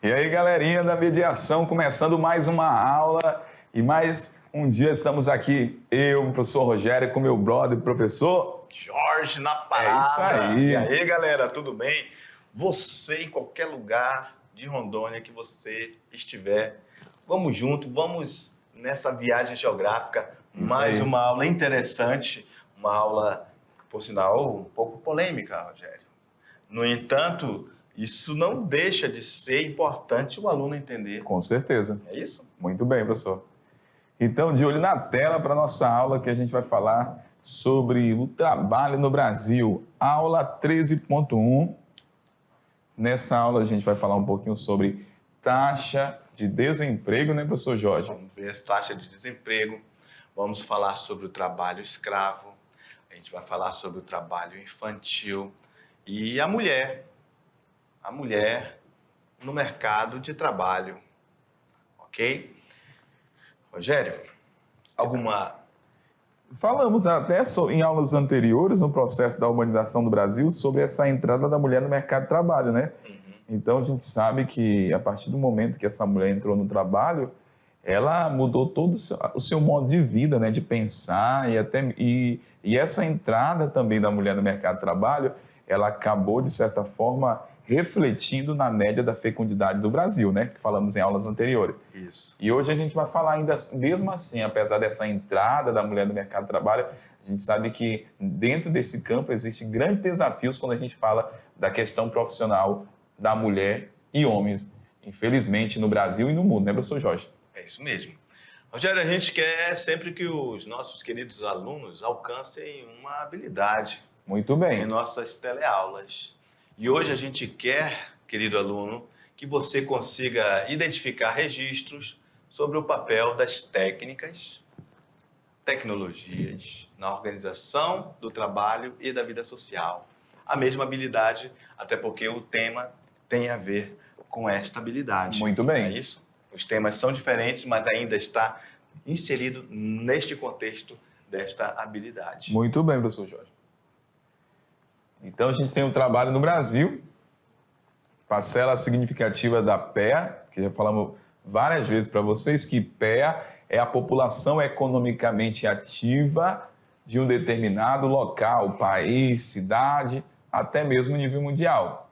E aí, galerinha da mediação, começando mais uma aula e mais um dia estamos aqui, eu, o professor Rogério, com meu brother, professor Jorge na parada. É isso aí. E aí, galera, tudo bem? Você em qualquer lugar de Rondônia que você estiver, vamos junto, vamos nessa viagem geográfica, mais aí. uma aula interessante, uma aula, por sinal, um pouco polêmica, Rogério. No entanto, isso não deixa de ser importante o aluno entender. Com certeza. É isso? Muito bem, professor. Então, de olho na tela para a nossa aula, que a gente vai falar sobre o trabalho no Brasil. Aula 13.1. Nessa aula, a gente vai falar um pouquinho sobre taxa de desemprego, né, professor Jorge? Vamos ver as taxas de desemprego, vamos falar sobre o trabalho escravo, a gente vai falar sobre o trabalho infantil e a mulher no mercado de trabalho, ok? Rogério, alguma... Falamos até em aulas anteriores, no processo da urbanização do Brasil, sobre essa entrada da mulher no mercado de trabalho, né? Então, a gente sabe que, a partir do momento que essa mulher entrou no trabalho, ela mudou todo o seu modo de vida, né? De pensar e essa entrada também da mulher no mercado de trabalho, ela acabou, de certa forma, refletindo na média da fecundidade do Brasil, né? Que falamos em aulas anteriores. Isso. E hoje a gente vai falar ainda, mesmo assim, apesar dessa entrada da mulher no mercado de trabalho, a gente sabe que dentro desse campo existem grandes desafios quando a gente fala da questão profissional da mulher e homens, infelizmente, no Brasil e no mundo, né, professor Jorge? É isso mesmo. Rogério, a gente quer sempre que os nossos queridos alunos alcancem uma habilidade Muito bem. em nossas teleaulas. E hoje a gente quer, querido aluno, que você consiga identificar registros sobre o papel das técnicas, tecnologias na organização do trabalho e da vida social. A mesma habilidade, até porque o tema tem a ver com esta habilidade. Muito bem. É isso? Os temas são diferentes, mas ainda está inserido neste contexto desta habilidade. Muito bem, professor Jorge. Então, a gente tem o trabalho no Brasil, parcela significativa da PEA, que já falamos várias vezes para vocês, que PEA é a população economicamente ativa de um determinado local, país, cidade, até mesmo nível mundial.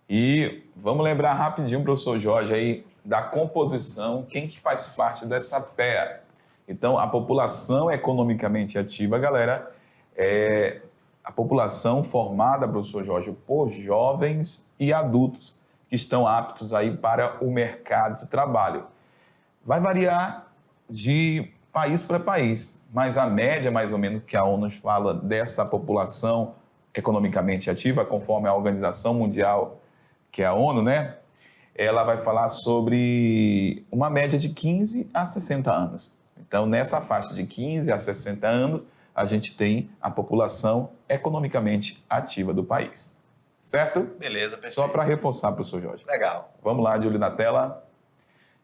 E vamos lembrar rapidinho, professor Jorge, aí, da composição, quem que faz parte dessa PEA. Então, a população economicamente ativa, galera, é a população formada, professor Jorge, por jovens e adultos que estão aptos aí para o mercado de trabalho. Vai variar de país para país, mas a média, mais ou menos, que a ONU fala dessa população economicamente ativa, conforme a Organização Mundial, que é a ONU, né? Ela vai falar sobre uma média de 15 a 60 anos. Então, nessa faixa de 15 a 60 anos, a gente tem a população economicamente ativa do país. Certo? Beleza, perfeito. Só para reforçar, professor Jorge. Legal. Vamos lá, de olho na tela.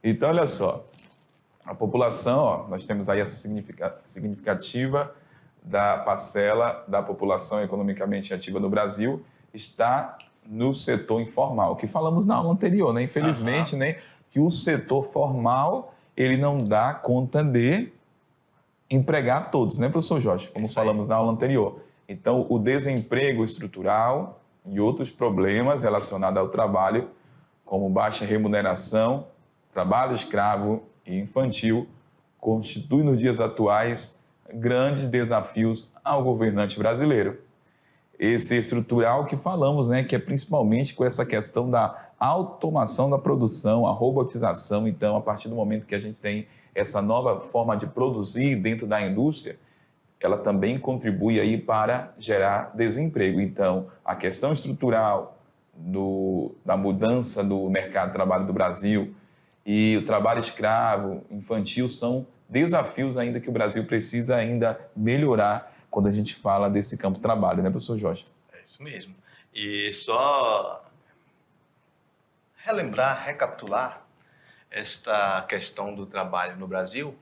Então, olha só. A população, ó, nós temos aí essa significativa da parcela da população economicamente ativa no Brasil, está no setor informal, que falamos na aula anterior, né? Infelizmente, né, que o setor formal, ele não dá conta de empregar todos, né, professor Jorge? Como falamos na aula anterior. Então, o desemprego estrutural e outros problemas relacionados ao trabalho, como baixa remuneração, trabalho escravo e infantil, constituem nos dias atuais grandes desafios ao governante brasileiro. Esse estrutural que falamos, né, que é principalmente com essa questão da automação da produção, a robotização. Então, a partir do momento que a gente tem essa nova forma de produzir dentro da indústria, ela também contribui aí para gerar desemprego. Então, a questão estrutural da mudança do mercado de trabalho do Brasil e o trabalho escravo, infantil, são desafios ainda que o Brasil precisa ainda melhorar quando a gente fala desse campo de trabalho, né, professor Jorge? É isso mesmo. E só relembrar, recapitular esta questão do trabalho no Brasil,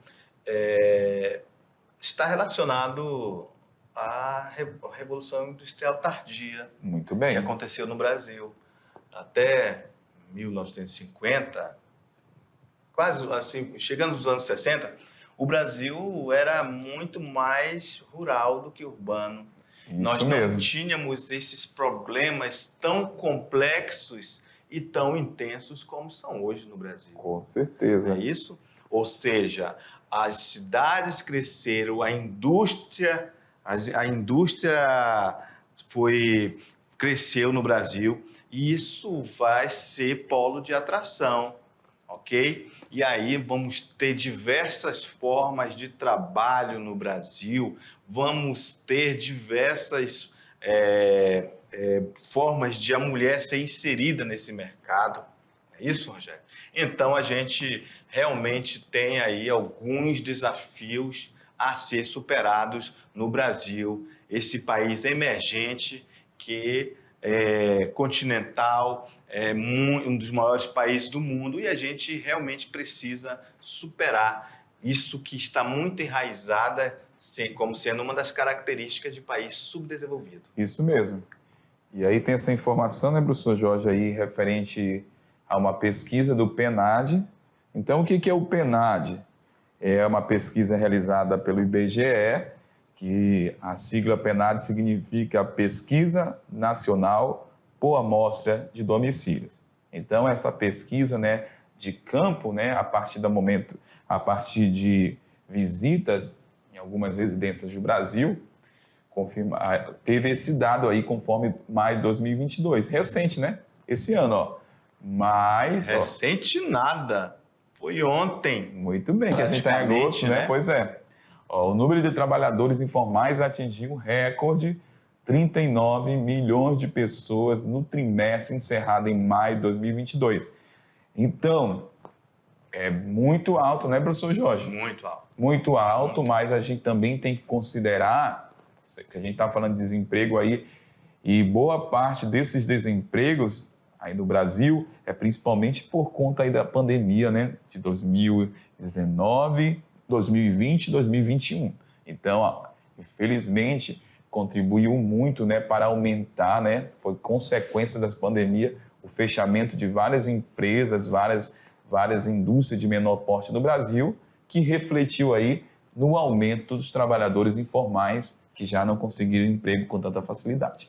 está relacionado à Revolução Industrial Tardia. Muito bem. Que aconteceu no Brasil. Até 1950, quase assim, chegando nos anos 60, o Brasil era muito mais rural do que urbano. Nós Isso não mesmo. tínhamos esses problemas tão complexos e tão intensos como são hoje no Brasil. Com Não certeza. é isso? Ou seja, as cidades cresceram, a indústria cresceu no Brasil e isso vai ser polo de atração, ok? E aí vamos ter diversas formas de trabalho no Brasil, vamos ter diversas formas de a mulher ser inserida nesse mercado. É isso, Rogério? Então, a gente realmente tem aí alguns desafios a ser superados no Brasil, esse país emergente que é continental, é um dos maiores países do mundo, e a gente realmente precisa superar isso que está muito enraizada como sendo uma das características de país subdesenvolvido. Isso mesmo. E aí tem essa informação, né, professor Jorge, aí referente a uma pesquisa do PNAD. Então, o que é o PNAD? É uma pesquisa realizada pelo IBGE, que a sigla PNAD significa Pesquisa Nacional por Amostra de Domicílios. Então, essa pesquisa, né, de campo, né, a partir de visitas em algumas residências do Brasil, teve esse dado aí conforme maio de 2022, recente, né? Esse ano, ó. Mas, recente nada, foi ontem. Muito bem, que a gente está em agosto, né? Pois é. Ó, o número de trabalhadores informais atingiu um recorde, 39 milhões de pessoas no trimestre encerrado em maio de 2022. Então, é muito alto, né, professor Jorge? Muito alto. Muito alto, mas a gente também tem que considerar que a gente está falando de desemprego aí, e boa parte desses desempregos aí no Brasil é principalmente por conta aí da pandemia, né, de 2019, 2020 e 2021. Então, infelizmente, contribuiu muito, né, para aumentar, né, foi consequência das pandemias, o fechamento de várias empresas, várias indústrias de menor porte no Brasil, que refletiu aí no aumento dos trabalhadores informais que já não conseguiram emprego com tanta facilidade.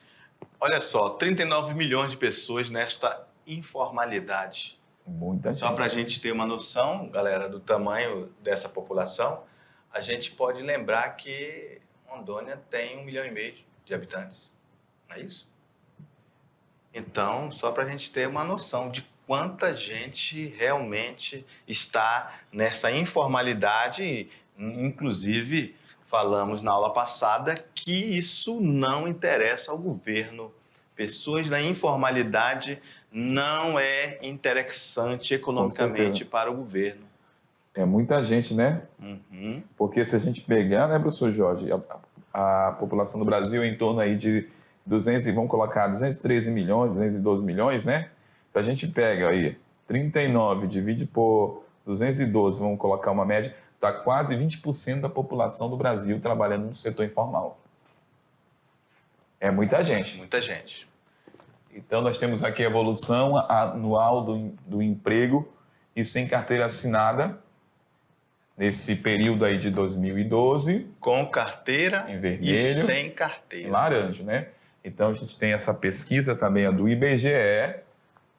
Olha só, 39 milhões de pessoas nesta informalidade. Muita gente. Só para a gente ter uma noção, galera, do tamanho dessa população, a gente pode lembrar que Rondônia tem 1,5 milhão de habitantes. Não é isso? Então, só para a gente ter uma noção de quanta gente realmente está nessa informalidade, inclusive falamos na aula passada que isso não interessa ao governo. Pessoas na informalidade não é interessante economicamente para o governo. É muita gente, né? Uhum. Porque se a gente pegar, né, professor Jorge, a população do Brasil é em torno aí de 213 milhões, 212 milhões, né? Se a gente pega aí 39, divide por 212, vamos colocar uma média, está quase 20% da população do Brasil trabalhando no setor informal. É muita gente. Muita gente. Então, nós temos aqui a evolução anual do emprego e sem carteira assinada nesse período aí de 2012. Com carteira em vermelho, e sem carteira. Em laranja, né? Então, a gente tem essa pesquisa também, a do IBGE,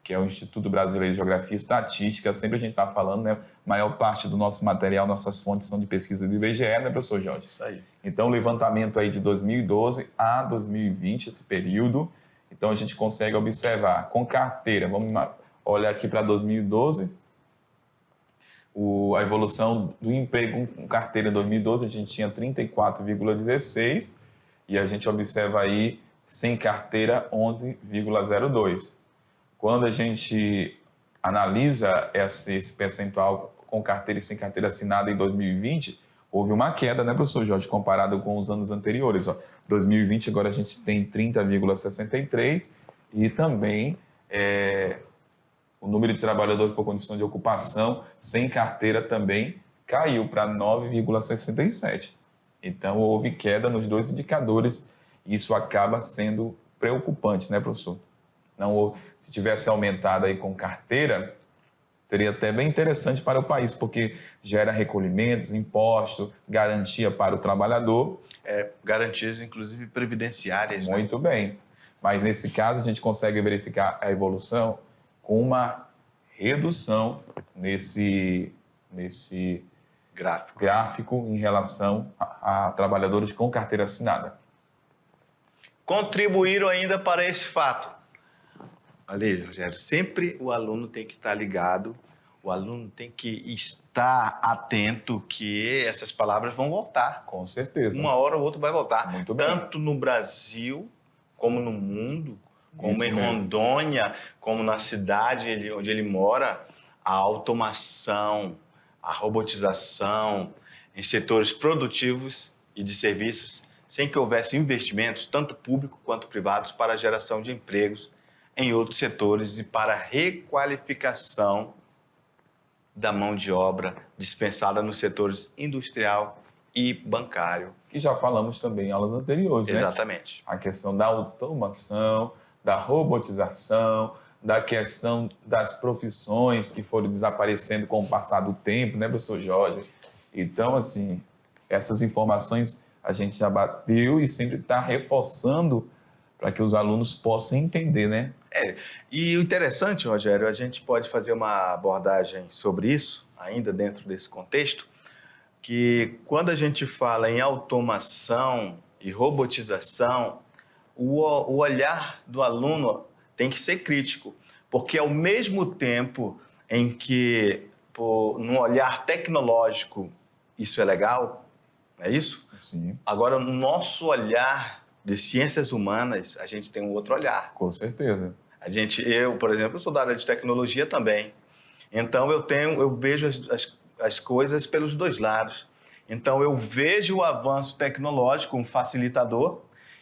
que é o Instituto Brasileiro de Geografia e Estatística, sempre a gente está falando, né? Maior parte do nosso material, nossas fontes são de pesquisa do IBGE, né, professor Jorge? Isso aí. Então, o levantamento aí de 2012 a 2020, esse período, então a gente consegue observar com carteira, vamos olhar aqui para 2012, a evolução do emprego com carteira em 2012, a gente tinha 34,16 e a gente observa aí sem carteira 11,02. Quando a gente analisa esse percentual com carteira e sem carteira assinada em 2020, houve uma queda, né, professor Jorge, comparado com os anos anteriores. 2020 agora a gente tem 30,63 e também o número de trabalhadores por condição de ocupação sem carteira também caiu para 9,67. Então, houve queda nos dois indicadores e isso acaba sendo preocupante, né, professor? Não, se tivesse aumentado aí com carteira, seria até bem interessante para o país, porque gera recolhimentos, impostos, garantia para o trabalhador. Garantias, inclusive, previdenciárias. Muito bem. Mas, nesse caso, a gente consegue verificar a evolução com uma redução nesse gráfico em relação a trabalhadores com carteira assinada. Contribuíram ainda para esse fato. Ali, Rogério, sempre o aluno tem que estar ligado, o aluno tem que estar atento que essas palavras vão voltar. Com certeza. Uma hora ou outra vai voltar. Muito bem. Tanto no Brasil, como no mundo, como Isso em mesmo. Rondônia, como na cidade onde ele mora, a automação, a robotização em setores produtivos e de serviços, sem que houvesse investimentos, tanto públicos quanto privados, para a geração de empregos em outros setores e para a requalificação da mão de obra dispensada nos setores industrial e bancário. Que já falamos também em aulas anteriores, né? Exatamente. A questão da automação, da robotização, da questão das profissões que foram desaparecendo com o passar do tempo, né, professor Jorge? Então, assim, essas informações a gente já bateu e sempre está reforçando para que os alunos possam entender, né? E o interessante, Rogério, a gente pode fazer uma abordagem sobre isso, ainda dentro desse contexto, que quando a gente fala em automação e robotização, o olhar do aluno tem que ser crítico, porque ao mesmo tempo em que, num olhar tecnológico, isso é legal, não é isso? Sim, Agora, no nosso olhar de ciências humanas, a gente tem um outro olhar. com certeza. Eu, por exemplo, sou da área de tecnologia também. Então, eu vejo as coisas pelos dois lados. Então, eu vejo o avanço tecnológico, um facilitador,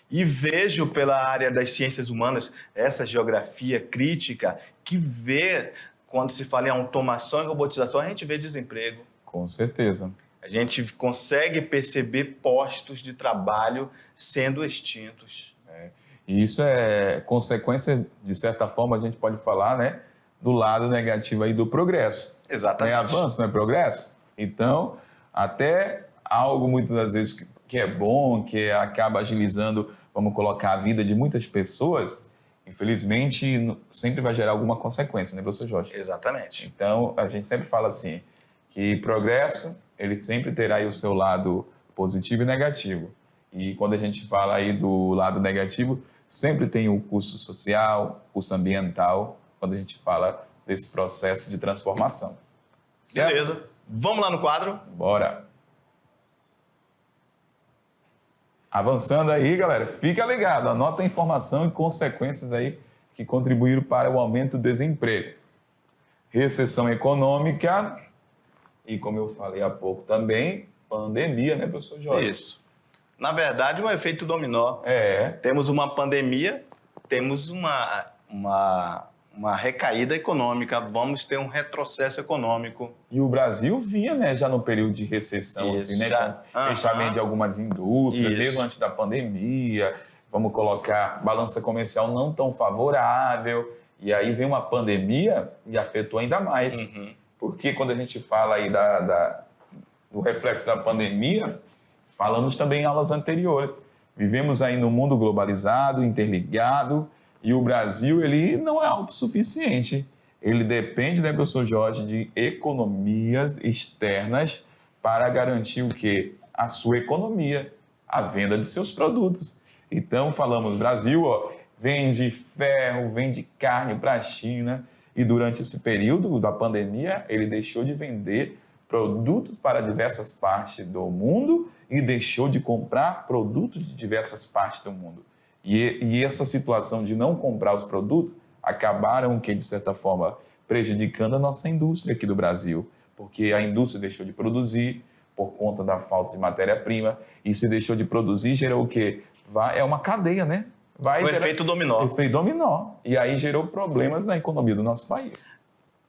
e vejo pela área das ciências humanas essa geografia crítica que vê, quando se fala em automação e robotização, a gente vê desemprego. Com certeza. A gente consegue perceber postos de trabalho sendo extintos. E isso é consequência, de certa forma, a gente pode falar, né, do lado negativo aí do progresso. Não é Exatamente. avanço, não é progresso? Então, até algo muitas das vezes que é bom, que acaba agilizando, vamos colocar, a vida de muitas pessoas, infelizmente, sempre vai gerar alguma consequência, né, professor Jorge? Exatamente. Então, a gente sempre fala assim, que progresso, ele sempre terá aí o seu lado positivo e negativo. E quando a gente fala aí do lado negativo, sempre tem o custo social, custo ambiental, quando a gente fala desse processo de transformação. Certo? Beleza. Vamos lá no quadro? Bora! Avançando aí, galera, fica ligado, anota a informação e consequências aí que contribuíram para o aumento do desemprego. Recessão econômica e, como eu falei há pouco também, pandemia, né, professor Jorge? Isso. Na verdade, um efeito dominó. Temos uma pandemia, temos uma recaída econômica, vamos ter um retrocesso econômico. E o Brasil vinha, né, já no período de recessão, Isso, assim, né, já. com fechamento de algumas indústrias, Isso. mesmo antes da pandemia, vamos colocar balança comercial não tão favorável, e aí vem uma pandemia e afetou ainda mais. Uhum. Porque quando a gente fala aí do reflexo da pandemia, falamos também em aulas anteriores. Vivemos aí num mundo globalizado, interligado, e o Brasil, ele não é autossuficiente. Ele depende, né, professor Jorge, de economias externas para garantir o quê? A sua economia, a venda de seus produtos. Então, falamos, Brasil, ó, vende ferro, vende carne para a China, e durante esse período da pandemia, ele deixou de vender produtos para diversas partes do mundo e deixou de comprar produtos de diversas partes do mundo. E essa situação de não comprar os produtos acabaram, que de certa forma, prejudicando a nossa indústria aqui do Brasil, porque a indústria deixou de produzir por conta da falta de matéria-prima, e se deixou de produzir, gerou o quê? É uma cadeia, né? O efeito dominó. Efeito dominó. E aí gerou problemas na economia do nosso país.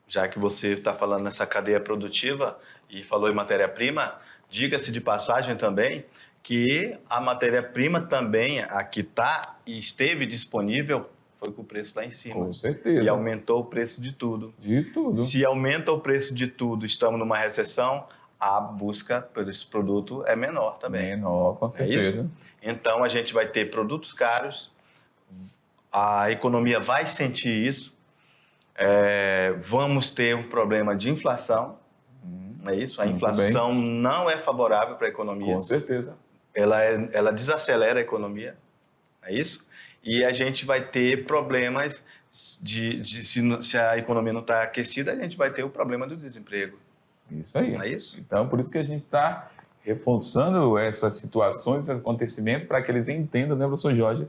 Já que você está falando nessa cadeia produtiva e falou em matéria-prima, diga-se de passagem também que a matéria-prima também, a que está e esteve disponível, foi com o preço lá em cima. Com certeza. E aumentou o preço de tudo. De tudo. Se aumenta o preço de tudo, estamos numa recessão, a busca por esse produto é menor também. Menor, com certeza. Isso? Então, a gente vai ter produtos caros, a economia vai sentir isso, vamos ter um problema de inflação, não é isso? A inflação não é favorável para a economia. Com certeza. Ela desacelera a economia, é isso? E a gente vai ter problemas se a economia não está aquecida, a gente vai ter o problema do desemprego. Isso aí. Não é isso? Então, por isso que a gente está reforçando essas situações, esses acontecimentos, para que eles entendam, né, professor Jorge,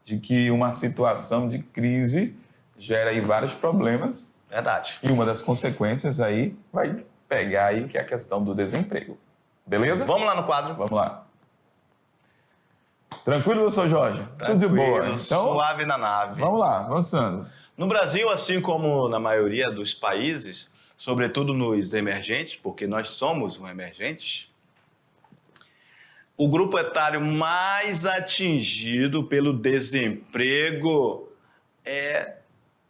de que uma situação de crise gera aí vários problemas. Verdade. E uma das consequências aí vai pegar aí, que é a questão do desemprego. Beleza? Vamos lá no quadro. Vamos lá. Tranquilo, professor Jorge? Tranquilo, Tudo de boa. Então, suave na nave. vamos lá, avançando. No Brasil, assim como na maioria dos países, sobretudo nos emergentes, porque nós somos um emergente, o grupo etário mais atingido pelo desemprego é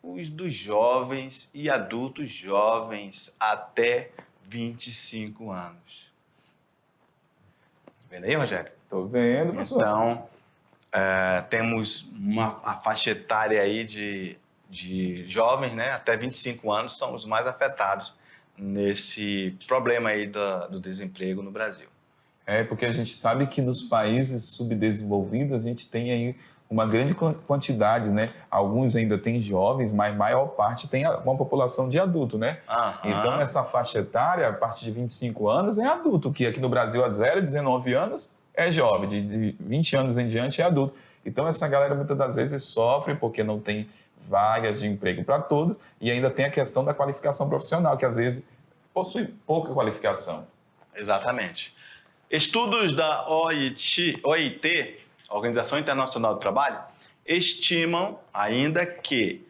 os dos jovens e adultos jovens até 25 anos. Vendo aí, Rogério? Estou vendo, professor. Então, temos a faixa etária aí de jovens, né, até 25 anos, são os mais afetados nesse problema aí do desemprego no Brasil. Porque a gente sabe que nos países subdesenvolvidos a gente tem aí uma grande quantidade, né? Alguns ainda têm jovens, mas a maior parte tem uma população de adulto, né? Então, essa faixa etária, a partir de 25 anos, é adulto, que aqui no Brasil, a 0 a 19 anos, é jovem, de 20 anos em diante é adulto. Então, essa galera muitas das vezes sofre porque não tem vagas de emprego para todos e ainda tem a questão da qualificação profissional, que às vezes possui pouca qualificação. Exatamente. Estudos da OIT, Organização Internacional do Trabalho, estimam ainda que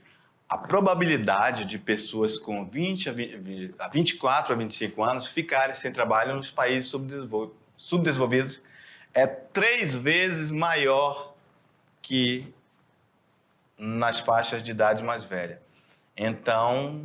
a probabilidade de pessoas com 24 a 25 anos ficarem sem trabalho nos países subdesenvolvidos é 3 vezes maior que nas faixas de idade mais velha. Então,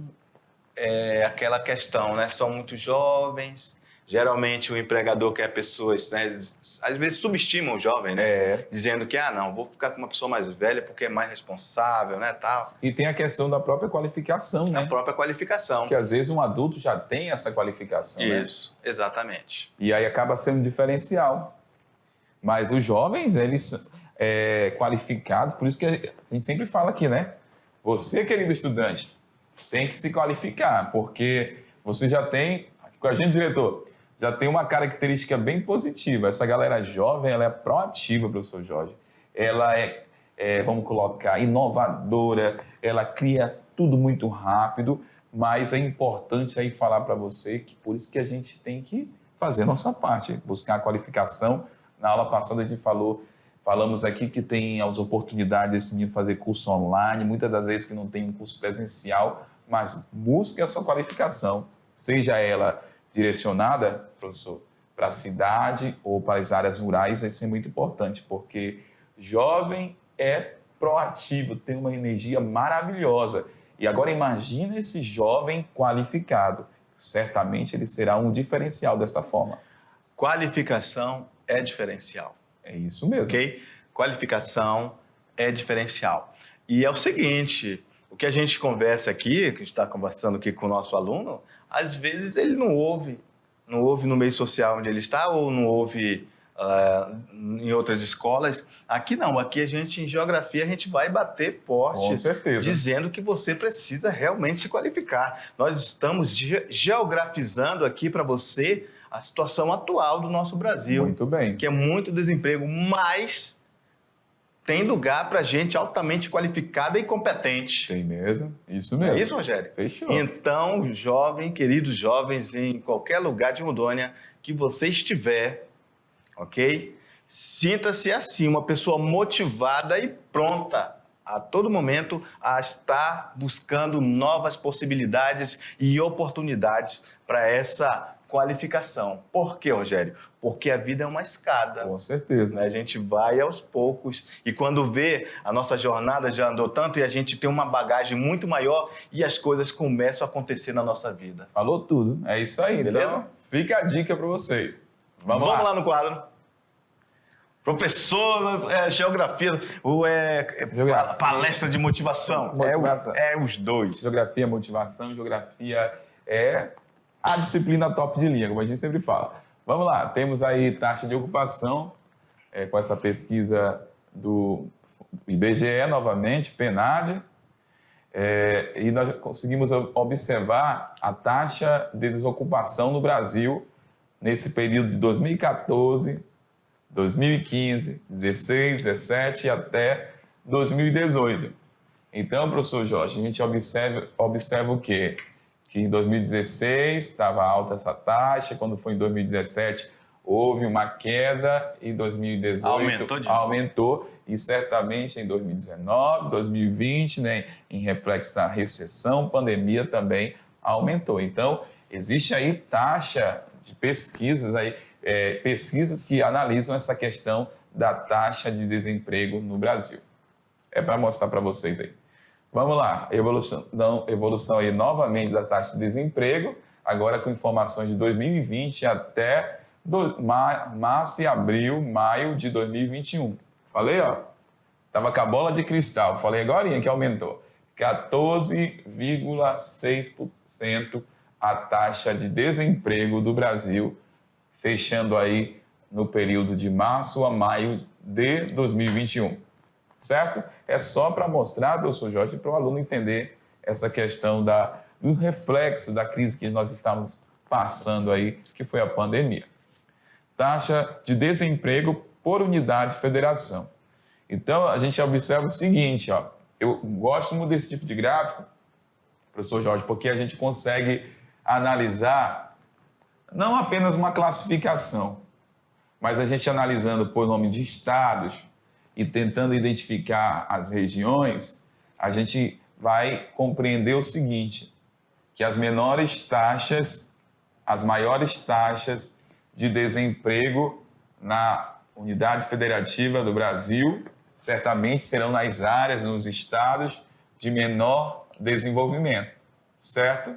é aquela questão, né? São muito jovens, geralmente o empregador quer pessoas, né? Às vezes subestimam o jovem, né? Dizendo que, não, vou ficar com uma pessoa mais velha porque é mais responsável, né, tal. E tem a questão da própria qualificação, né? A própria qualificação. Que às vezes um adulto já tem essa qualificação, Isso, né? Exatamente. E aí acaba sendo um diferencial. Mas os jovens, eles qualificados, por isso que a gente sempre fala aqui, né? Você, querido estudante, tem que se qualificar, porque você já tem, aqui com a gente, diretor, já tem uma característica bem positiva. Essa galera jovem, ela é proativa, professor Jorge. Ela vamos colocar, inovadora, ela cria tudo muito rápido, mas é importante aí falar para você que por isso que a gente tem que fazer a nossa parte, buscar a qualificação. Na aula passada a gente falamos aqui que tem as oportunidades desse menino fazer curso online, muitas das vezes que não tem um curso presencial, mas busque a sua qualificação, seja ela direcionada, professor, para a cidade ou para as áreas rurais. Isso é muito importante, porque jovem é proativo, tem uma energia maravilhosa. E agora imagina esse jovem qualificado. Certamente ele será um diferencial dessa forma. Qualificação é diferencial. É isso mesmo. Ok? Qualificação é diferencial. E é o seguinte, o que a gente conversa aqui, que a gente está conversando aqui com o nosso aluno, às vezes ele não ouve no meio social onde ele está, ou não ouve em outras escolas. Aqui não, aqui a gente, em geografia, a gente vai bater forte, com certeza, dizendo que você precisa realmente se qualificar. Nós estamos geografizando aqui para você a situação atual do nosso Brasil. Muito bem. Que é muito desemprego, mas tem lugar para gente altamente qualificada e competente. Tem mesmo, isso mesmo. É isso, Rogério? Fechou. Então, queridos jovens, em qualquer lugar de Rondônia que você estiver, ok? Sinta-se assim, uma pessoa motivada e pronta a todo momento a estar buscando novas possibilidades e oportunidades para essa qualificação. Por quê, Rogério? Porque a vida é uma escada. Com certeza. Né? A gente vai aos poucos e quando vê, a nossa jornada já andou tanto e a gente tem uma bagagem muito maior e as coisas começam a acontecer na nossa vida. Falou tudo. É isso aí. Beleza? Então, fica a dica para vocês. Vamos lá no quadro. Professor, geografia, Geografia. palestra de motivação. Motivação. É os dois. Geografia, motivação, geografia é a disciplina top de linha, como a gente sempre fala. Vamos lá, temos aí taxa de ocupação, com essa pesquisa do IBGE, novamente, PNAD, e nós conseguimos observar a taxa de desocupação no Brasil nesse período de 2014, 2015, 16, 17 e até 2018. Então, professor Jorge, a gente observa o quê? Que em 2016 estava alta essa taxa, quando foi em 2017 houve uma queda, e em 2018 aumentou e certamente em 2019, 2020, né, em reflexo da recessão, pandemia também aumentou. Então, existe aí taxa de pesquisas aí, pesquisas que analisam essa questão da taxa de desemprego no Brasil. É para mostrar para vocês aí. Vamos lá, evolução aí novamente da taxa de desemprego, agora com informações de 2020 até março e abril, maio de 2021. Falei, ó, estava com a bola de cristal, falei agora que aumentou. 14,6% a taxa de desemprego do Brasil, fechando aí no período de março a maio de 2021, certo? É só para mostrar, professor Jorge, para o aluno entender essa questão do reflexo da crise que nós estamos passando aí, que foi a pandemia. Taxa de desemprego por unidade de federação. Então, a gente observa o seguinte, ó, eu gosto muito desse tipo de gráfico, professor Jorge, porque a gente consegue analisar não apenas uma classificação, mas a gente analisando por nome de estados e tentando identificar as regiões, a gente vai compreender o seguinte, que as maiores taxas de desemprego na unidade federativa do Brasil certamente serão nas áreas, nos estados de menor desenvolvimento, certo?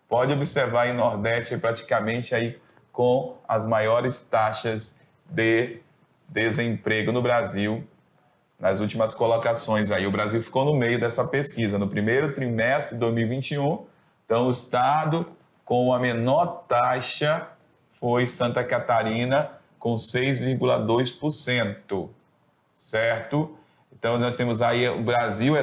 Pode observar aí Nordeste praticamente aí com as maiores taxas de desemprego no Brasil, nas últimas colocações aí. O Brasil ficou no meio dessa pesquisa, no primeiro trimestre de 2021. Então, o estado com a menor taxa foi Santa Catarina, com 6,2%, certo? Então, nós temos aí o Brasil é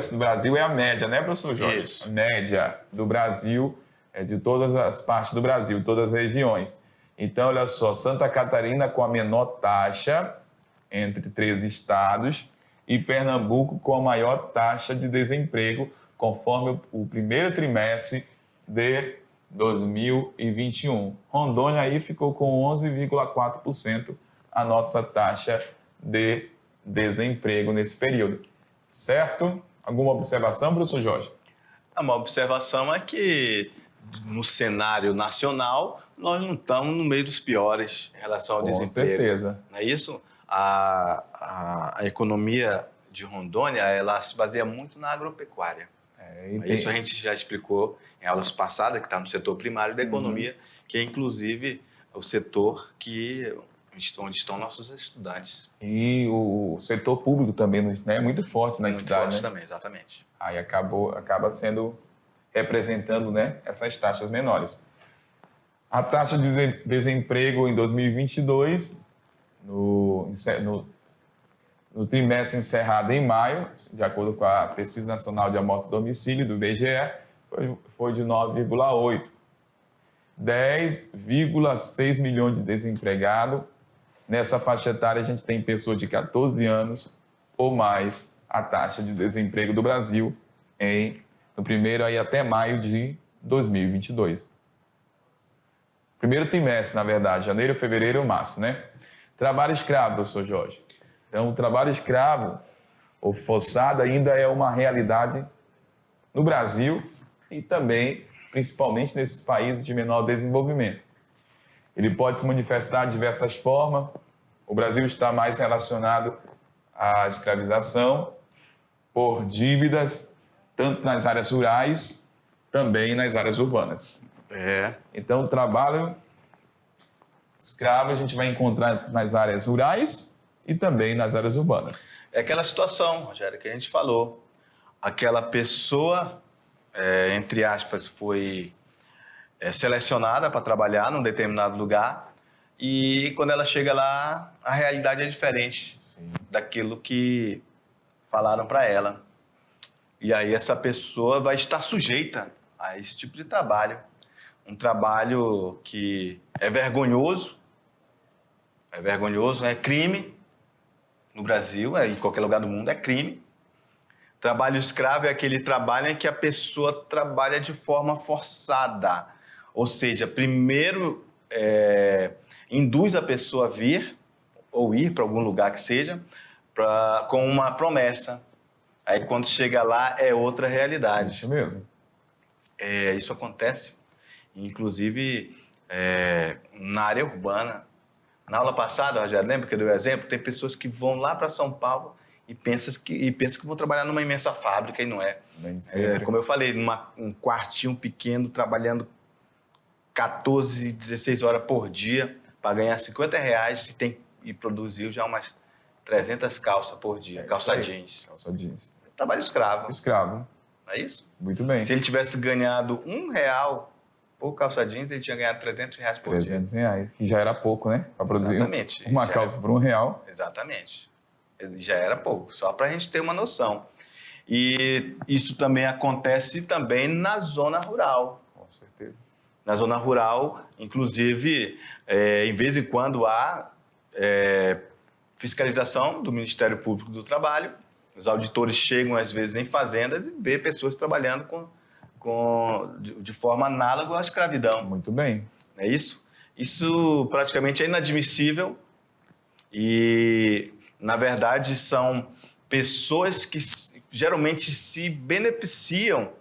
a média, né, professor Jorge? Isso. A média do Brasil, de todas as partes do Brasil, todas as regiões. Então, olha só, Santa Catarina com a menor taxa entre 13 estados e Pernambuco com a maior taxa de desemprego, conforme o primeiro trimestre de 2021. Rondônia aí ficou com 11,4% a nossa taxa de desemprego nesse período. Certo? Alguma observação, professor Jorge? Uma observação é que no cenário nacional nós não estamos no meio dos piores em relação ao desemprego. Com certeza. Não é isso? A economia de Rondônia, ela se baseia muito na agropecuária. Isso a gente já explicou em aulas passadas, que está no setor primário da economia, que é inclusive o setor onde estão nossos estudantes. E o setor público também, né, é muito forte na cidade. Muito forte, né? também, exatamente. Aí acaba sendo, representando, né, essas taxas menores. A taxa de desemprego em 2022, no trimestre encerrado em maio, de acordo com a Pesquisa Nacional de Amostra de Domicílio, do IBGE, foi de 9,8. 10,6 milhões de desempregados. Nessa faixa etária, a gente tem pessoas de 14 anos ou mais. A taxa de desemprego do Brasil no primeiro aí até maio de 2022. Primeiro trimestre, na verdade, janeiro, fevereiro e março, né? Trabalho escravo, professor Jorge. Então, o trabalho escravo ou forçado ainda é uma realidade no Brasil e também, principalmente, nesses países de menor desenvolvimento. Ele pode se manifestar de diversas formas. O Brasil está mais relacionado à escravização por dívidas, tanto nas áreas rurais, também nas áreas urbanas. Então, o trabalho escravo a gente vai encontrar nas áreas rurais e também nas áreas urbanas. É aquela situação, Rogério, que a gente falou. Aquela pessoa, entre aspas, foi selecionada para trabalhar num determinado lugar e quando ela chega lá, a realidade é diferente daquilo que falaram para ela. E aí essa pessoa vai estar sujeita a esse tipo de trabalho. Um trabalho que é vergonhoso, é crime no Brasil, em qualquer lugar do mundo é crime. Trabalho escravo é aquele trabalho em que a pessoa trabalha de forma forçada. Ou seja, primeiro induz a pessoa a vir ou ir para algum lugar que seja com uma promessa. Aí quando chega lá é outra realidade. Isso mesmo. Isso acontece, inclusive, na área urbana. Na aula passada, Rogério, lembra que eu dei o exemplo? Tem pessoas que vão lá para São Paulo e pensam que vão trabalhar numa imensa fábrica e não é. Como eu falei, um quartinho pequeno, trabalhando 14, 16 horas por dia para ganhar R$50 e produziu já umas 300 calças por dia, calça jeans. Calça jeans. Trabalho escravo. Escravo. Não é isso? Muito bem. Se ele tivesse ganhado R$1 por calça jeans, ele tinha ganhado R$300 por dia. R$300, que já era pouco, né? Para produzir uma calça por R$1. Exatamente. Já era pouco, só para a gente ter uma noção. E isso também acontece também na zona rural. Com certeza. Na zona rural, inclusive, em vez em quando há fiscalização do Ministério Público do Trabalho. Os auditores chegam, às vezes, em fazendas e vê pessoas trabalhando de forma análoga à escravidão. Muito bem. Não é isso? Isso praticamente é inadmissível e, na verdade, são pessoas que geralmente se beneficiam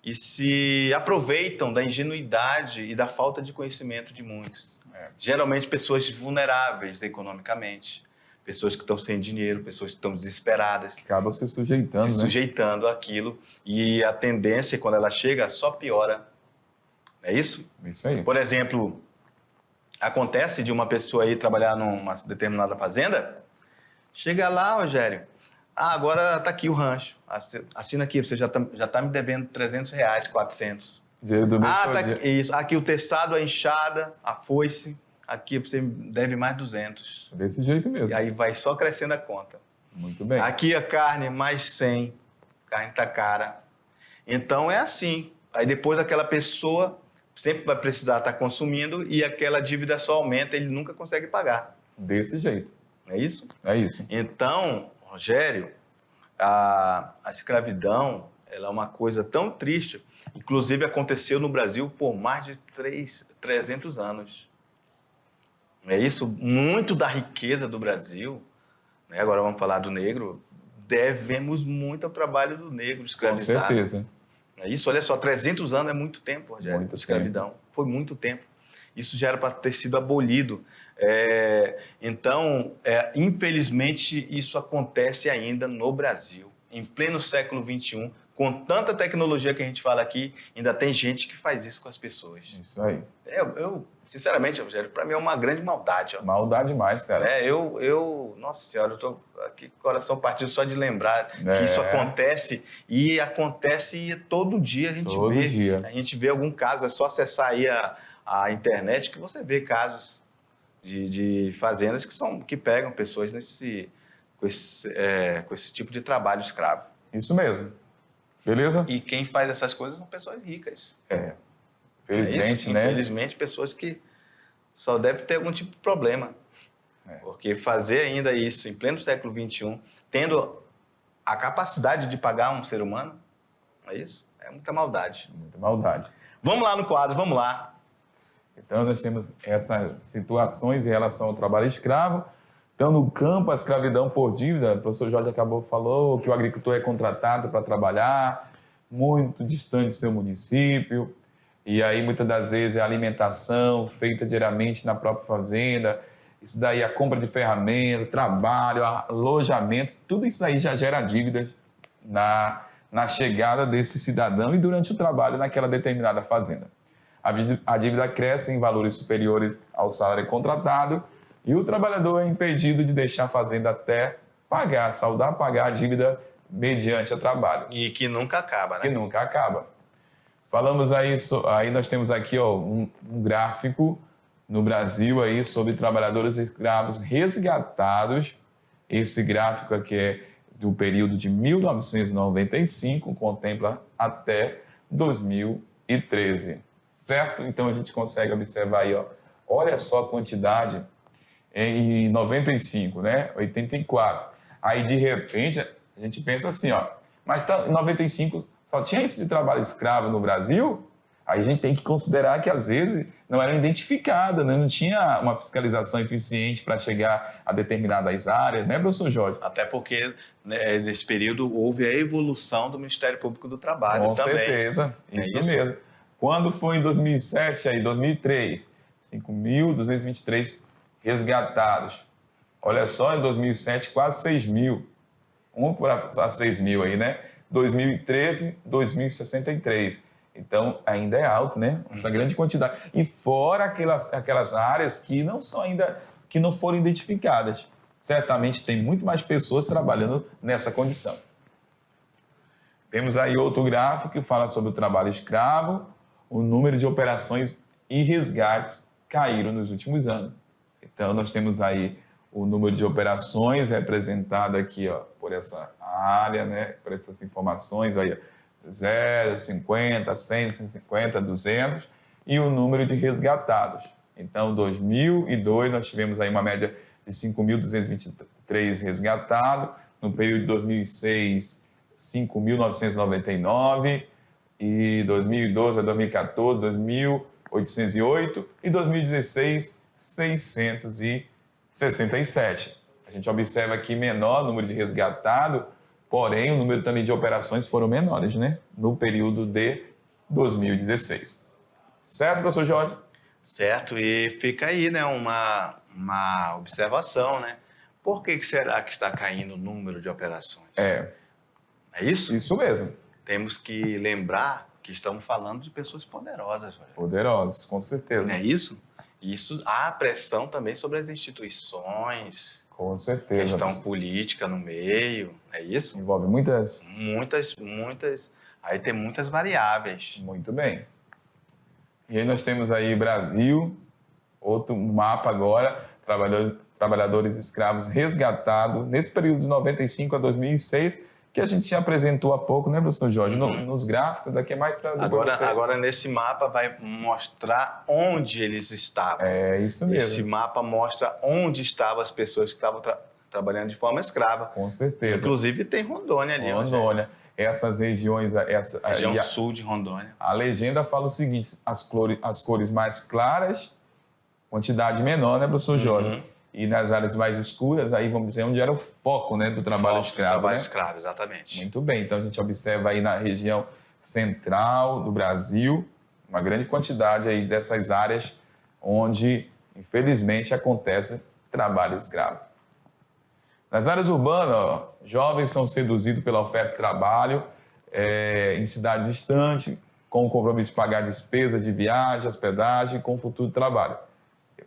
e se aproveitam da ingenuidade e da falta de conhecimento de muitos. Geralmente pessoas vulneráveis economicamente, pessoas que estão sem dinheiro, pessoas que estão desesperadas. Acaba se sujeitando, sujeitando àquilo. E a tendência, quando ela chega, só piora. É isso? Isso aí. Por exemplo, acontece de uma pessoa aí trabalhar numa determinada fazenda, chega lá, Rogério, agora está aqui o rancho, assina aqui, você já tá me devendo R$300, 400. Dinheiro do mês tá isso. Aqui o teçado, a enxada, a foice, aqui você deve mais 200. Desse jeito mesmo. E aí vai só crescendo a conta. Muito bem. Aqui a carne, mais 100. A carne tá cara. Então é assim. Aí depois aquela pessoa sempre vai precisar estar consumindo e aquela dívida só aumenta, ele nunca consegue pagar. Desse jeito. É isso? É isso. Então, Rogério, a escravidão, ela é uma coisa tão triste. Inclusive aconteceu no Brasil por mais de 300 anos. É isso? Muito da riqueza do Brasil, né? Agora vamos falar do negro, devemos muito ao trabalho do negro escravizado. Com certeza. É isso? Olha só, 300 anos é muito tempo, Rogério, muito escravidão. Tempo. Foi muito tempo. Isso já era para ter sido abolido. Então, infelizmente, isso acontece ainda no Brasil. Em pleno século XXI, com tanta tecnologia que a gente fala aqui, ainda tem gente que faz isso com as pessoas. Isso aí. Eu sinceramente, Rogério, para mim é uma grande maldade. Ó. Maldade demais, cara. Nossa Senhora, eu tô aqui com o coração partido só de lembrar que isso acontece e acontece todo dia a gente todo vê. Dia. A gente vê algum caso, é só acessar aí a internet que você vê casos de fazendas que pegam pessoas com esse tipo de trabalho escravo. Isso mesmo. Beleza? E quem faz essas coisas são pessoas ricas. Infelizmente, né? Infelizmente, pessoas que só devem ter algum tipo de problema. Porque fazer ainda isso em pleno século XXI, tendo a capacidade de pagar um ser humano, é isso? É muita maldade. Muita maldade. Vamos lá no quadro, vamos lá. Então, nós temos essas situações em relação ao trabalho escravo. Então, no campo, a escravidão por dívida, o professor Jorge falou que o agricultor é contratado para trabalhar muito distante do seu município. E aí, muitas das vezes, é alimentação feita diariamente na própria fazenda. Isso daí, a compra de ferramentas, trabalho, alojamento, tudo isso daí já gera dívidas na chegada desse cidadão e durante o trabalho naquela determinada fazenda. A dívida cresce em valores superiores ao salário contratado e o trabalhador é impedido de deixar a fazenda até pagar a dívida mediante o trabalho. E que nunca acaba, né? Que nunca acaba. Falamos aí nós temos aqui um gráfico no Brasil aí sobre trabalhadores escravos resgatados. Esse gráfico aqui é do período de 1995, contempla até 2013, certo? Então a gente consegue observar aí, olha só a quantidade em 95, né? 84. Aí de repente a gente pensa assim, mas em 95 só tinha isso de trabalho escravo no Brasil? Aí a gente tem que considerar que, às vezes, não era identificada, né? Não tinha uma fiscalização eficiente para chegar a determinadas áreas, né, professor Jorge? Até porque, né, nesse período, houve a evolução do Ministério Público do Trabalho Com também. certeza, isso mesmo. Quando foi em 2007, aí, 2003, 5.223 resgatados. Olha só, em 2007, quase 6 mil. Para 6 mil aí, né? 2013, 2.063. Então, ainda é alto, né? Essa grande quantidade. E fora aquelas áreas que não são ainda, que não foram identificadas. Certamente tem muito mais pessoas trabalhando nessa condição. Temos aí outro gráfico que fala sobre o trabalho escravo. O número de operações e resgates caíram nos últimos anos. Então, nós temos aí o número de operações representado aqui, por essa área, né? Por essas informações aí, 0, 50, 100, 150, 200, e o número de resgatados. Então, em 2002, nós tivemos aí uma média de 5.223 resgatados, no período de 2006, 5.999, e 2012 a 2014, 2.808, e 2016, 667. A gente observa aqui menor número de resgatado, porém o número também de operações foram menores, né? No período de 2016. Certo, professor Jorge? Certo, e fica aí, né, uma observação, né? Por que será que está caindo o número de operações? É isso? Isso mesmo. Temos que lembrar que estamos falando de pessoas poderosas. Poderosas, com certeza. Não é isso? Isso há pressão também sobre as instituições. Com certeza. Questão política no meio, é isso? Envolve muitas... Muitas. Aí tem muitas variáveis. Muito bem. E aí nós temos aí Brasil, outro mapa agora, trabalhadores escravos resgatados, nesse período de 95 a 2006, que a gente já apresentou há pouco, né, professor Jorge? Nos gráficos, daqui é mais para... Agora, nesse mapa, vai mostrar onde eles estavam. É isso mesmo. Esse mapa mostra onde estavam as pessoas que estavam trabalhando de forma escrava. Com certeza. Inclusive, tem Rondônia ali. Rondônia. Essas regiões... Região sul de Rondônia. A legenda fala o seguinte, as cores mais claras, quantidade menor, né, professor Jorge? E nas áreas mais escuras, aí vamos dizer onde era o foco, né, do trabalho escravo. Trabalho escravo, exatamente. Muito bem, então a gente observa aí na região central do Brasil uma grande quantidade aí dessas áreas onde, infelizmente, acontece trabalho escravo. Nas áreas urbanas, jovens são seduzidos pela oferta de trabalho em cidades distantes, com o compromisso de pagar despesas de viagem, hospedagem, com o futuro trabalho.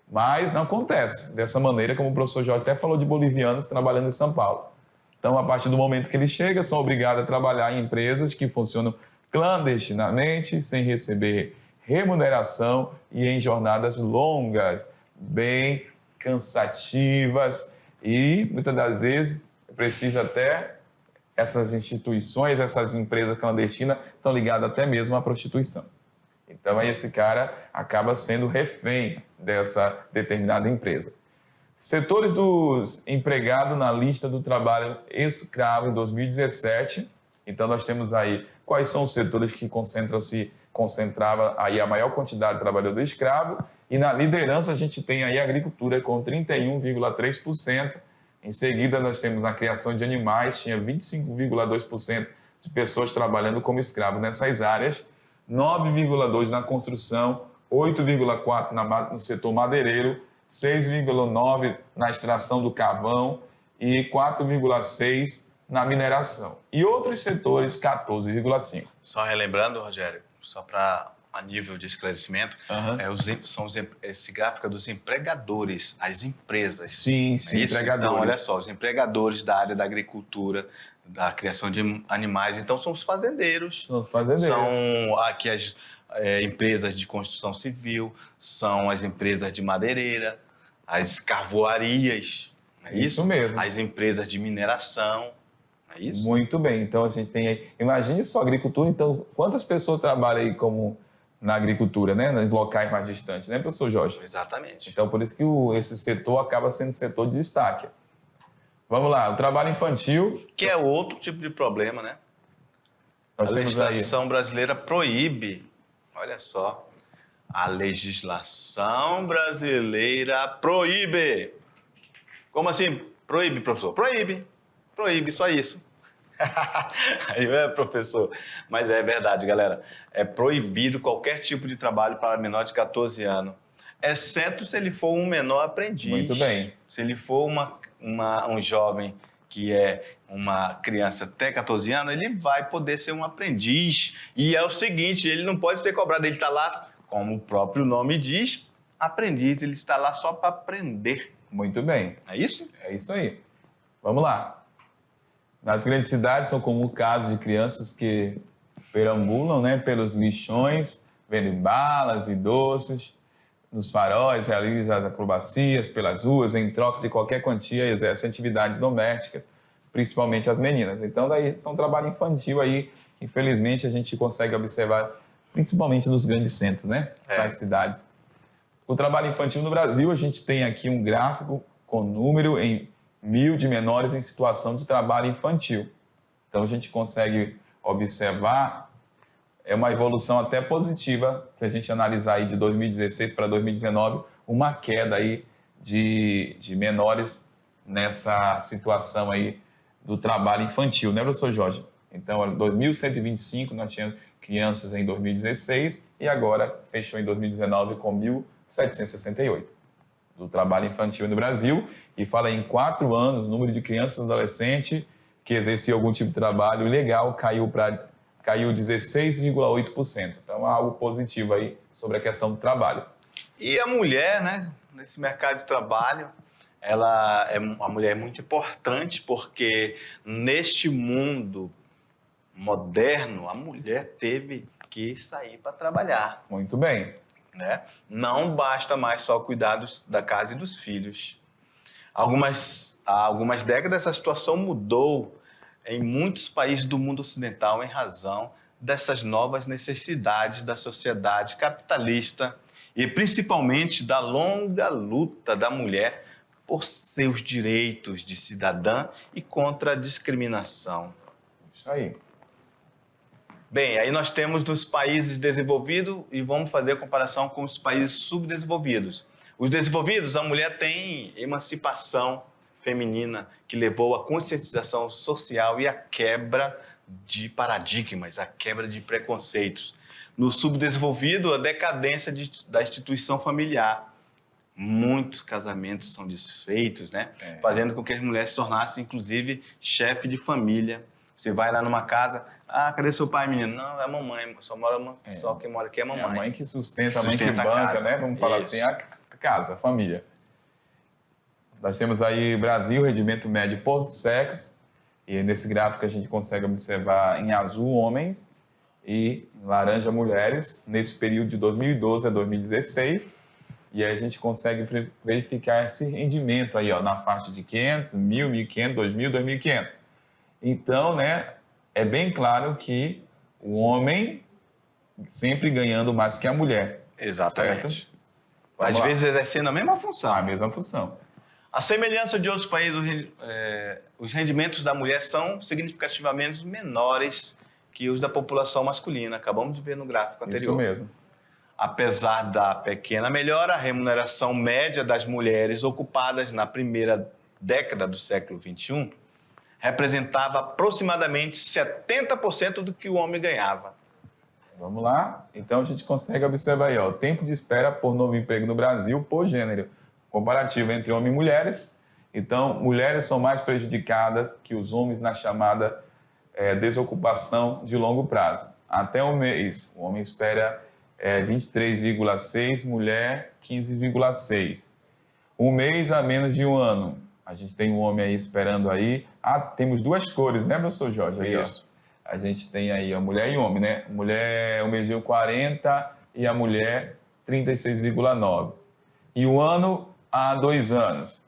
Mas não acontece dessa maneira, como o professor Jorge até falou de bolivianos trabalhando em São Paulo. Então, a partir do momento que ele chega, são obrigados a trabalhar em empresas que funcionam clandestinamente, sem receber remuneração e em jornadas longas, bem cansativas e, muitas das vezes, precisa até essas instituições, essas empresas clandestinas, estão ligadas até mesmo à prostituição. Então, aí esse cara acaba sendo refém dessa determinada empresa. Setores dos empregados na lista do trabalho escravo em 2017. Então, nós temos aí quais são os setores que concentrava aí a maior quantidade de trabalhador escravo. E na liderança, a gente tem aí a agricultura com 31,3%. Em seguida, nós temos na criação de animais, tinha 25,2% de pessoas trabalhando como escravo nessas áreas. 9,2% na construção, 8,4% no setor madeireiro, 6,9% na extração do carvão e 4,6% na mineração. E outros setores, 14,5%. Só relembrando, Rogério, só para a nível de esclarecimento, esse gráfico é dos empregadores, as empresas. Sim, empregadores. Então, olha só, os empregadores da área da agricultura, da criação de animais, então são os fazendeiros. São aqui as empresas de construção civil, são as empresas de madeireira, as carvoarias, não é isso? Isso mesmo. As empresas de mineração, não é isso? Muito bem, então a gente tem aí, imagine só, agricultura, então quantas pessoas trabalham aí como na agricultura, né, nos locais mais distantes, né, professor Jorge? Exatamente. Então por isso que esse setor acaba sendo setor de destaque. Vamos lá, o trabalho infantil... Que é outro tipo de problema, né? A legislação brasileira proíbe, olha só, a legislação brasileira proíbe. Como assim? Proíbe, professor? Proíbe, só isso. Aí, professor, mas é verdade, galera. É proibido qualquer tipo de trabalho para menor de 14 anos, exceto se ele for um menor aprendiz. Muito bem. Se ele for um jovem que é uma criança até 14 anos, ele vai poder ser um aprendiz. E é o seguinte, ele não pode ser cobrado, ele está lá, como o próprio nome diz, aprendiz, ele está lá só para aprender. Muito bem. É isso? É isso aí. Vamos lá. Nas grandes cidades são comuns casos de crianças que perambulam, né, pelos lixões, vendem balas e doces. Nos faróis, realizam as acrobacias pelas ruas em troca de qualquer quantia e exercem atividades domésticas, principalmente as meninas. Então, daí são trabalho infantil aí, infelizmente a gente consegue observar, principalmente nos grandes centros, né, das cidades. O trabalho infantil no Brasil, a gente tem aqui um gráfico com número em 1.000 de menores em situação de trabalho infantil. Então, a gente consegue observar uma evolução até positiva, se a gente analisar aí de 2016 para 2019, uma queda aí de menores nessa situação aí do trabalho infantil, né, professor Jorge? Então, 2.125 nós tínhamos crianças em 2016 e agora fechou em 2019 com 1.768 do trabalho infantil no Brasil, e fala em 4 anos o número de crianças e adolescentes que exerciam algum tipo de trabalho ilegal caiu 16,8%. Então, há algo positivo aí sobre a questão do trabalho. E a mulher, né, nesse mercado de trabalho, a mulher é muito importante porque neste mundo moderno, a mulher teve que sair para trabalhar. Muito bem. Né? Não basta mais só cuidar da casa e dos filhos. Há algumas décadas essa situação mudou em muitos países do mundo ocidental em razão dessas novas necessidades da sociedade capitalista e principalmente da longa luta da mulher por seus direitos de cidadã e contra a discriminação. Isso aí. Bem, aí nós temos nos países desenvolvidos e vamos fazer a comparação com os países subdesenvolvidos. Os desenvolvidos, a mulher tem emancipação feminina que levou à conscientização social e à quebra de paradigmas, à quebra de preconceitos. No subdesenvolvido, a decadência da instituição familiar. Muitos casamentos são desfeitos, né? Fazendo com que as mulheres se tornassem, inclusive, chefe de família. Você vai lá numa casa, cadê seu pai, menino? Não, é a mamãe, só quem mora aqui é a mamãe. É a mãe que sustenta a mãe que banca, né? Vamos falar assim, a casa, a família. Nós temos aí Brasil, rendimento médio por sexo, e nesse gráfico a gente consegue observar em azul homens e em laranja mulheres, nesse período de 2012 a 2016, e aí a gente consegue verificar esse rendimento aí, ó, na faixa de 500, 1.000, 1.500, 2.000, 2.500. Então, né, é bem claro que o homem sempre ganhando mais que a mulher. Exatamente. Às vezes exercendo a mesma função. A mesma função. A semelhança de outros países, os rendimentos da mulher são significativamente menores que os da população masculina. Acabamos de ver no gráfico anterior. Isso mesmo. Apesar da pequena melhora, a remuneração média das mulheres ocupadas na primeira década do século XXI representava aproximadamente 70% do que o homem ganhava. Vamos lá? Então, a gente consegue observar aí, ó, o tempo de espera por novo emprego no Brasil por gênero, comparativo entre homens e mulheres. Então, mulheres são mais prejudicadas que os homens na chamada desocupação de longo prazo. Até um mês, o homem espera 23,6, mulher 15,6. Um mês a menos de um ano. A gente tem um homem aí esperando aí. Temos duas cores, né, professor Jorge? Aí, Isso. ó. A gente tem aí a mulher e homem, né? Mulher, o mês de 40 e a mulher 36,9. E o ano há 2 anos.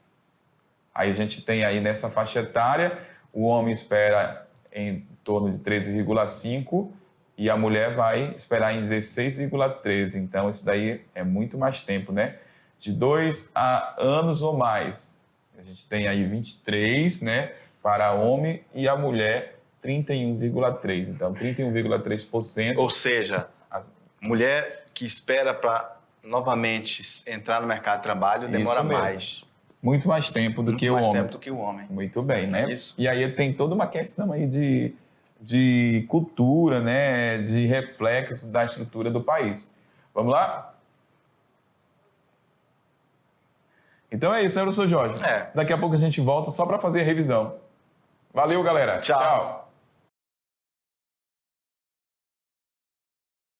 Aí a gente tem aí nessa faixa etária, o homem espera em torno de 13,5 e a mulher vai esperar em 16,13. Então, isso daí é muito mais tempo, né? De 2 anos ou mais. A gente tem aí 23, né, para homem e a mulher 31,3. Então, 31,3%. Ou seja, mulher que espera para novamente entrar no mercado de trabalho demora Isso mesmo. mais. Muito mais tempo do Muito que o mais homem. tempo do que o homem. Muito bem, né? Isso. E aí tem toda uma questão aí de cultura, né, de reflexos da estrutura do país. Vamos lá? Então é isso, né, professor Jorge? É. Daqui a pouco a gente volta só para fazer a revisão. Valeu, galera. Tchau.